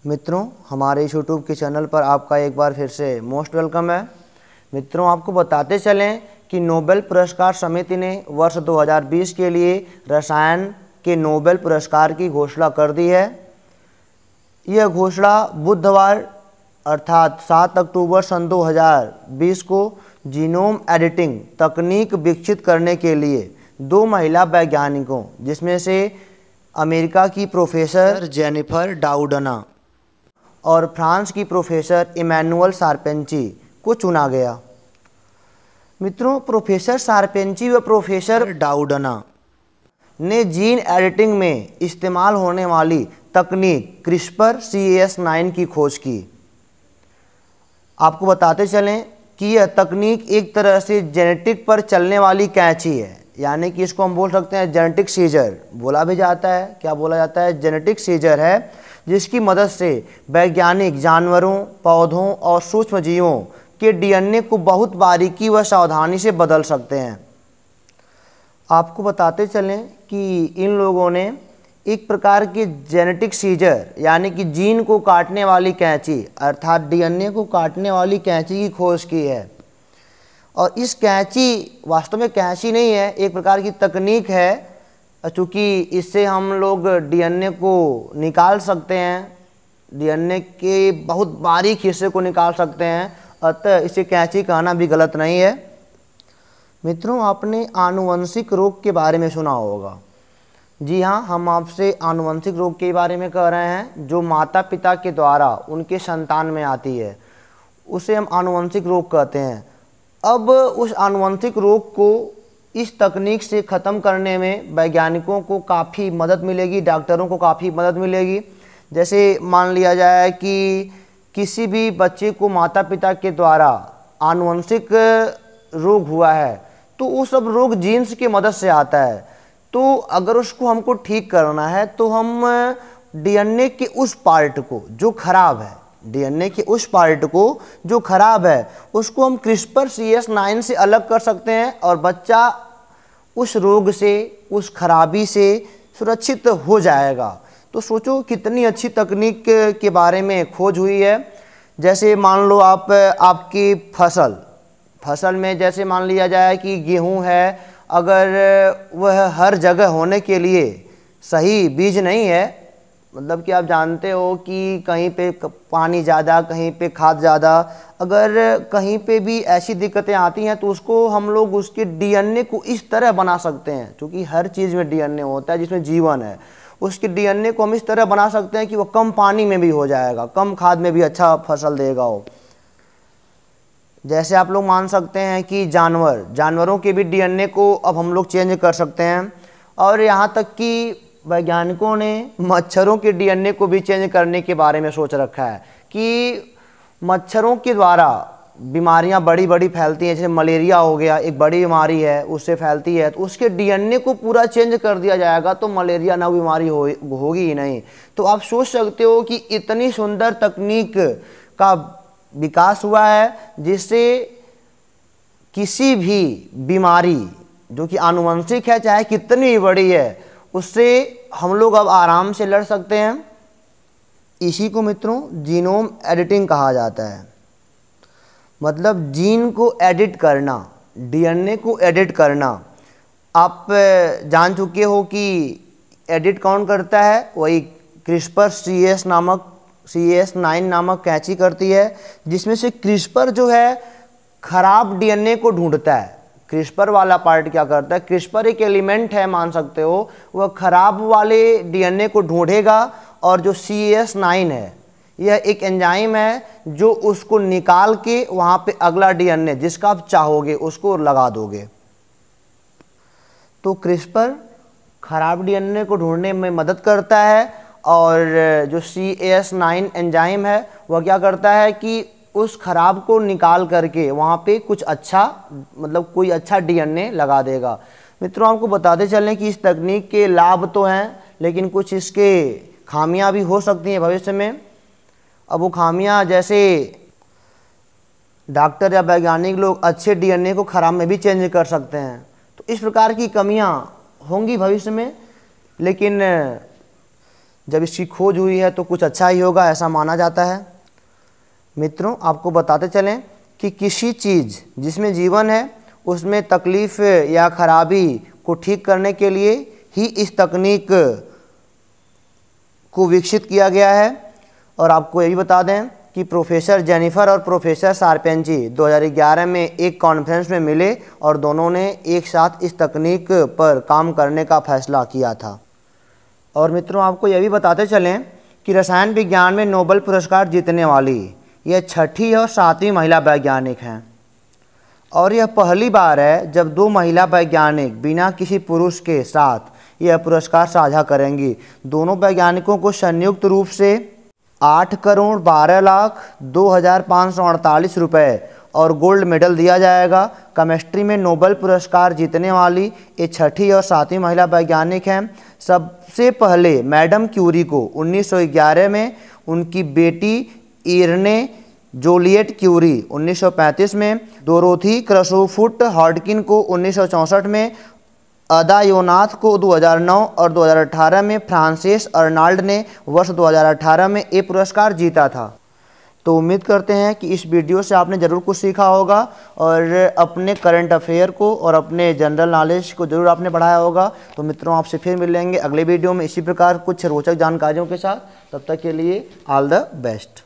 मित्रों, हमारे इस यूट्यूब के चैनल पर आपका एक बार फिर से मोस्ट वेलकम है। मित्रों, आपको बताते चलें कि नोबेल पुरस्कार समिति ने वर्ष 2020 के लिए रसायन के नोबेल पुरस्कार की घोषणा कर दी है। यह घोषणा बुधवार अर्थात 7 अक्टूबर सन 2020 को जीनोम एडिटिंग तकनीक विकसित करने के लिए 2 महिला वैज्ञानिकों, जिसमें से अमेरिका की प्रोफेसर जेनिफर डाउडना और फ्रांस की प्रोफेसर इमैनुअल शारपेंची को चुना गया। मित्रों, प्रोफेसर शारपेंची व प्रोफेसर डाउडना ने जीन एडिटिंग में इस्तेमाल होने वाली तकनीक CRISPR-Cas9 की खोज की। आपको बताते चलें कि यह तकनीक एक तरह से जेनेटिक पर चलने वाली कैंची है, यानी कि इसको हम बोल सकते हैं जेनेटिक सीजर बोला भी जाता है। क्या बोला जाता है? जेनेटिक सीजर है, जिसकी मदद से वैज्ञानिक जानवरों, पौधों और सूक्ष्म जीवों के डीएनए को बहुत बारीकी व सावधानी से बदल सकते हैं। आपको बताते चलें कि इन लोगों ने एक प्रकार के जेनेटिक सीजर यानी कि जीन को काटने वाली कैंची अर्थात डीएनए को काटने वाली कैंची की खोज की है। और इस कैंची वास्तव में कैंची नहीं है, एक प्रकार की तकनीक है, चूँकि इससे हम लोग डीएनए को निकाल सकते हैं, डीएनए के बहुत बारीक हिस्से को निकाल सकते हैं, अतः इसे कैंची कहना भी गलत नहीं है। मित्रों, आपने आनुवंशिक रोग के बारे में सुना होगा। जी हाँ, हम आपसे आनुवंशिक रोग के बारे में कह रहे हैं, जो माता पिता के द्वारा उनके संतान में आती है, उसे हम आनुवंशिक रोग कहते हैं। अब उस आनुवंशिक रोग को इस तकनीक से ख़त्म करने में वैज्ञानिकों को काफ़ी मदद मिलेगी, डॉक्टरों को काफ़ी मदद मिलेगी। जैसे मान लिया जाए कि किसी भी बच्चे को माता पिता के द्वारा आनुवंशिक रोग हुआ है, तो वो सब रोग जीन्स की मदद से आता है। तो अगर उसको हमको ठीक करना है तो हम डीएनए के उस पार्ट को जो खराब है, डीएनए के उस पार्ट को जो खराब है, उसको हम CRISPR-Cas9 से अलग कर सकते हैं और बच्चा उस रोग से, उस खराबी से सुरक्षित हो जाएगा। तो सोचो कितनी अच्छी तकनीक के बारे में खोज हुई है। जैसे मान लो आपकी फसल में जैसे मान लिया जाए कि गेहूं है, अगर वह हर जगह होने के लिए सही बीज नहीं है, मतलब कि आप जानते हो कि कहीं पे पानी ज़्यादा, कहीं पे खाद ज़्यादा, अगर कहीं पे भी ऐसी दिक्कतें आती हैं तो उसको हम लोग उसके डीएनए को इस तरह बना सकते हैं, क्योंकि हर चीज़ में डीएनए होता है जिसमें जीवन है, उसके डीएनए को हम इस तरह बना सकते हैं कि वो कम पानी में भी हो जाएगा, कम खाद में भी अच्छा फसल देगा वो। जैसे आप लोग मान सकते हैं कि जानवरों के भी डीएनए को अब हम लोग चेंज कर सकते हैं, और यहाँ तक कि वैज्ञानिकों ने मच्छरों के डीएनए को भी चेंज करने के बारे में सोच रखा है कि मच्छरों के द्वारा बीमारियां बड़ी बड़ी फैलती हैं, जैसे मलेरिया हो गया, एक बड़ी बीमारी है, उससे फैलती है, तो उसके डीएनए को पूरा चेंज कर दिया जाएगा तो मलेरिया ना बीमारी होगी ही नहीं। तो आप सोच सकते हो कि इतनी सुंदर तकनीक का विकास हुआ है, जिससे किसी भी बीमारी जो कि आनुवंशिक है, चाहे कितनी भी बड़ी है, उससे हम लोग अब आराम से लड़ सकते हैं। इसी को मित्रों जीनोम एडिटिंग कहा जाता है। मतलब जीन को एडिट करना, डीएनए को एडिट करना। आप जान चुके हो कि एडिट कौन करता है? वही CRISPR-Cas9 नामक कैंची करती है, जिसमें से क्रिस्पर जो है खराब डीएनए को ढूंढता है। क्रिस्पर वाला पार्ट क्या करता है? क्रिस्पर एक एलिमेंट है, मान सकते हो, वह खराब वाले डीएनए को ढूंढेगा, और जो Cas9 है, यह एक एंजाइम है जो उसको निकाल के वहाँ पे अगला डीएनए जिसका आप चाहोगे उसको लगा दोगे। तो क्रिस्पर खराब डीएनए को ढूंढने में मदद करता है, और जो Cas9 एंजाइम है वह क्या करता है कि उस खराब को निकाल करके वहाँ पे कुछ अच्छा, मतलब कोई अच्छा डीएनए लगा देगा। मित्रों, आपको बताते चलें कि इस तकनीक के लाभ तो हैं, लेकिन कुछ इसके खामियां भी हो सकती हैं भविष्य में। अब वो खामियां जैसे डॉक्टर या वैज्ञानिक लोग अच्छे डीएनए को खराब में भी चेंज कर सकते हैं, तो इस प्रकार की कमियां होंगी भविष्य में। लेकिन जब इसकी खोज हुई है तो कुछ अच्छा ही होगा, ऐसा माना जाता है। मित्रों, आपको बताते चलें कि किसी चीज़ जिसमें जीवन है उसमें तकलीफ़ या खराबी को ठीक करने के लिए ही इस तकनीक को विकसित किया गया है। और आपको ये भी बता दें कि प्रोफेसर जेनिफर और प्रोफेसर शारपेंची 2011 में एक कॉन्फ्रेंस में मिले और दोनों ने एक साथ इस तकनीक पर काम करने का फैसला किया था। और मित्रों, आपको यह भी बताते चलें कि रसायन विज्ञान में नोबेल पुरस्कार जीतने वाली यह छठी और सातवीं महिला वैज्ञानिक हैं। और यह पहली बार है जब दो महिला वैज्ञानिक बिना किसी पुरुष के साथ यह पुरस्कार साझा करेंगी। दोनों वैज्ञानिकों को संयुक्त रूप से 8,12,02,548 रुपये और गोल्ड मेडल दिया जाएगा। केमिस्ट्री में नोबेल पुरस्कार जीतने वाली ये छठी और सातवीं महिला वैज्ञानिक हैं। सबसे पहले मैडम क्यूरी को 1911 में, उनकी बेटी इरने जोलियट क्यूरी 1935 में, डोरोथी क्रसोफुट हॉडकिन को 1964 में, अदा योनाथ को 2009 और 2018 में फ्रांसिस अर्नाल्ड ने वर्ष 2018 में ये पुरस्कार जीता था। तो उम्मीद करते हैं कि इस वीडियो से आपने ज़रूर कुछ सीखा होगा और अपने करंट अफेयर को और अपने जनरल नॉलेज को ज़रूर आपने बढ़ाया होगा। तो मित्रों, आपसे फिर मिलेंगे अगले वीडियो में इसी प्रकार कुछ रोचक जानकारियों के साथ। तब तक के लिए ऑल द बेस्ट।